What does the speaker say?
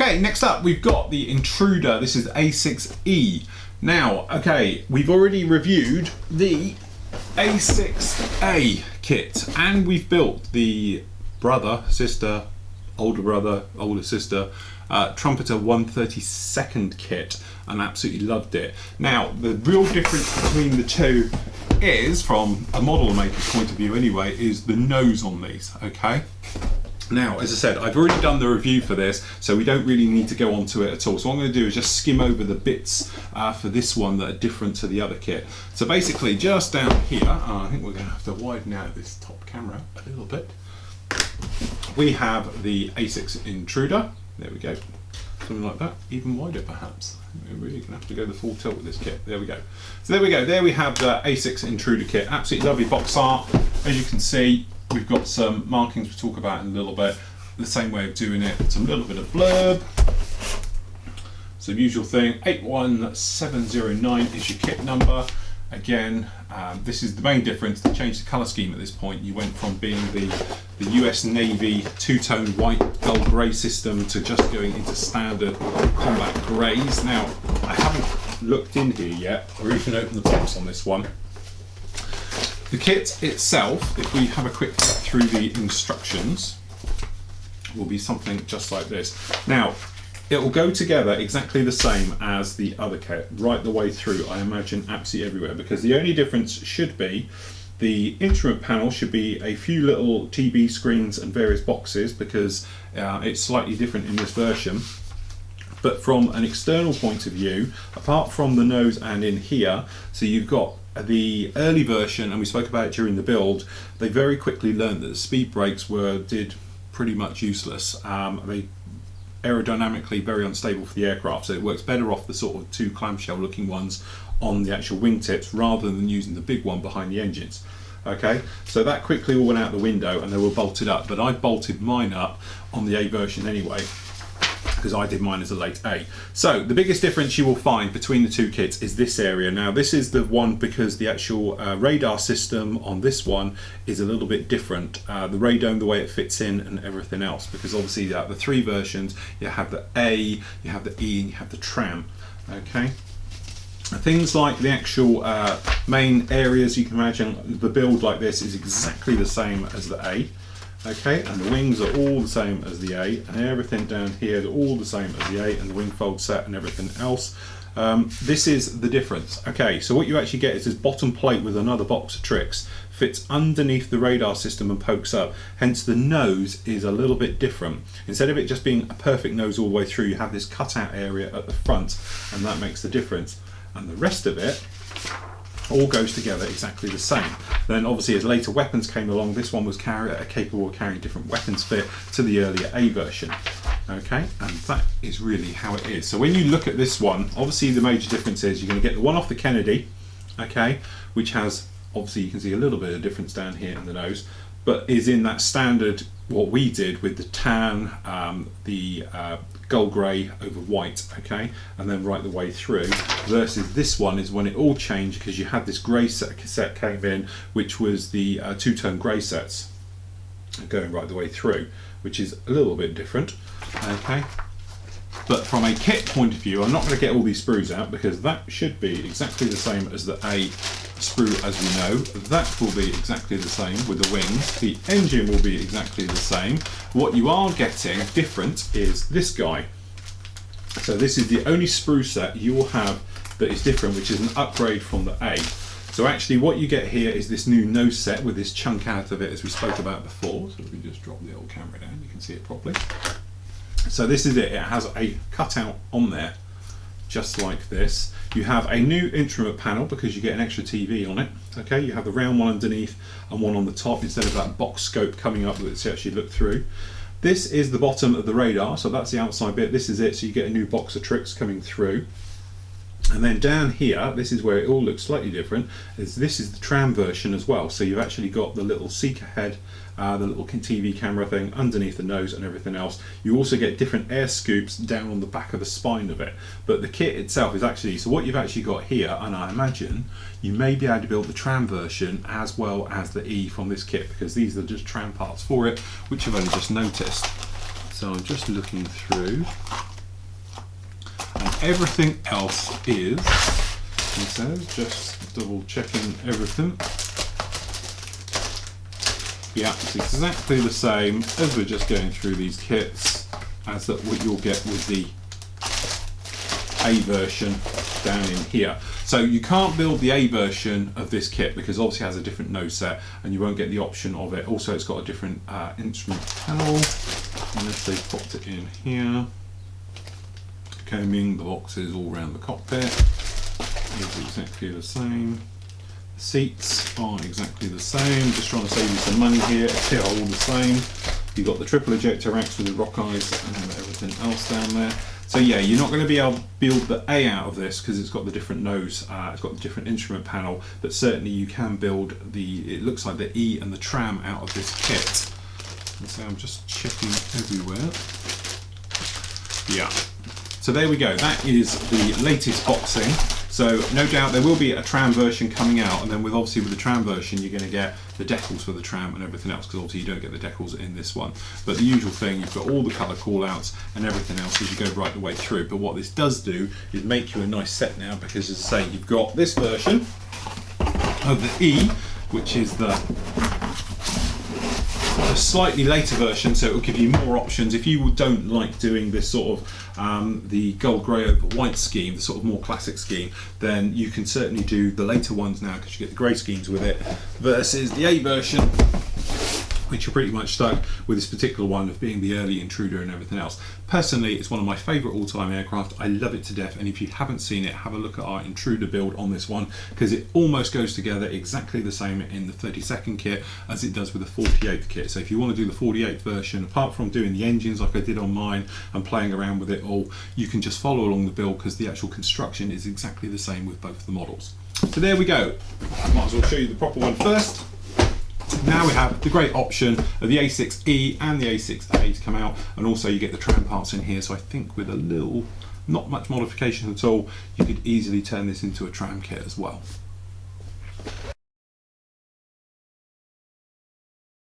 Okay, next up we've got the Intruder. This is A-6E. Now, okay, we've already reviewed the A-6A kit, and we've built the brother, sister, older sister, trumpeter 132nd kit, and absolutely loved it. Now, the real difference between the two is, from a model maker's point of view anyway, is the nose on these, okay? Now, as I said, I've already done the review for this, so we don't really need to go on to it at all. So what I'm going to do is just skim over the bits for this one that are different to the other kit. So basically, just down here, I think we're going to have to widen out this top camera a little bit. We have the A6 Intruder. There we go. Something like that, even wider perhaps. We're really going to have to go the full tilt with this kit. There we go. So there we go. There we have the A6 Intruder kit. Absolutely lovely box art. As you can see, we've got some markings we'll talk about in a little bit. The same way of doing it. It's a little bit of blurb. So the usual thing, 81709 is your kit number. Again, this is the main difference. To change the colour scheme at this point, you went from being the US Navy two-tone white dull grey system to just going into standard combat greys. Now, I haven't looked in here yet, or even opened the box on this one. The kit itself, if we have a quick look through the instructions, will be something just like this. Now, it will go together exactly the same as the other kit, right the way through, I imagine, absolutely everywhere, because the only difference should be the instrument panel should be a few little TV screens and various boxes, because it's slightly different in this version. But from an external point of view, apart from the nose and in here, so you've got the early version, and we spoke about it during the build, they very quickly learned that the speed brakes did pretty much useless. They aerodynamically very unstable for the aircraft, so it works better off the sort of two clamshell looking ones on the actual wingtips rather than using the big one behind the engines. Okay, so that quickly all went out the window and they were bolted up, but I bolted mine up on the A version anyway, because I did mine as a late A. So the biggest difference you will find between the two kits is this area. Now this is the one because the actual radar system on this one is a little bit different. The radome, the way it fits in and everything else, because obviously the three versions, you have the A, you have the E, and you have the tram. Okay. Things like the actual main areas, you can imagine the build like this is exactly the same as the A. Okay, and the wings are all the same as the A, and everything down here is all the same as the A, and the wing fold set and everything else. This is the difference. Okay, so what you actually get is this bottom plate with another box of tricks, fits underneath the radar system and pokes up, hence the nose is a little bit different. Instead of it just being a perfect nose all the way through, you have this cutout area at the front, and that makes the difference. And the rest of it all goes together exactly the same. Then obviously as later weapons came along, this one was capable of carrying different weapons fit to the earlier A version. Okay, and that is really how it is. So when you look at this one, obviously the major difference is you're going to get the one off the Kennedy, okay, which has, obviously you can see a little bit of difference down here in the nose, but is in that standard, what we did with the tan, the gold grey over white, okay, and then right the way through, versus this one is when it all changed, because you had this grey set came in, which was the two-tone grey sets going right the way through, which is a little bit different. Okay, but from a kit point of view, I'm not going to get all these sprues out, because that should be exactly the same as the A sprue as we know. That will be exactly the same with the wings. The engine will be exactly the same. What you are getting different is this guy. So this is the only sprue set you will have that is different, which is an upgrade from the A. So actually what you get here is this new nose set with this chunk out of it, as we spoke about before. So if we just drop the old camera down, you can see it properly. So this is it. It has a cutout on there, just like this. You have a new instrument panel because you get an extra TV on it. Okay, you have the round one underneath and one on the top instead of that box scope coming up that you actually look through. This is the bottom of the radar, so that's the outside bit. This is it, so you get a new box of tricks coming through. And then down here, this is where it all looks slightly different, this is the tram version as well. So you've actually got the little seeker head, the little TV camera thing underneath the nose and everything else. You also get different air scoops down on the back of the spine of it. But the kit itself is actually, so what you've actually got here, and I imagine you may be able to build the tram version as well as the E from this kit, because these are just tram parts for it, which I've only just noticed. So I'm just looking through. everything else is, he says, just double checking everything. Yeah, it's exactly the same as we're just going through these kits as that what you'll get with the A version down in here. So you can't build the A version of this kit because obviously it has a different nose set and you won't get the option of it. Also it's got a different instrument panel, unless they popped it in here. Combing, the boxes all around the cockpit is exactly the same. The seats are exactly the same, just trying to save you some money here. They're all the same. You've got the triple ejector racks with the rock eyes and everything else down there. So yeah, you're not going to be able to build the A out of this because it's got the different nose, it's got the different instrument panel, but certainly you can build the, it looks like the E and the tram out of this kit. And so I'm just checking everywhere. Yeah. So there we go, that is the latest boxing. So no doubt there will be a tram version coming out, and then obviously with the tram version you're going to get the decals for the tram and everything else, because obviously you don't get the decals in this one. But the usual thing, you've got all the colour call-outs and everything else as you go right the way through. But what this does do is make you a nice set now, because as I say, you've got this version of the E, which is the slightly later version, so it will give you more options. If you don't like doing this sort of the gold, grey over white scheme, the sort of more classic scheme, then you can certainly do the later ones now because you get the grey schemes with it, versus the A version, which you're pretty much stuck with this particular one of being the early Intruder and everything else. Personally, it's one of my favourite all-time aircraft. I love it to death, and if you haven't seen it, have a look at our Intruder build on this one, because it almost goes together exactly the same in the 32nd kit as it does with the 48th kit. So if you want to do the 48th version, apart from doing the engines like I did on mine and playing around with it all, you can just follow along the build because the actual construction is exactly the same with both the models. So there we go. I might as well show you the proper one first. Now we have the great option of the A-6E and the A-6A to come out, and also you get the tram parts in here, so I think with a little, not much modification at all, you could easily turn this into a tram kit as well.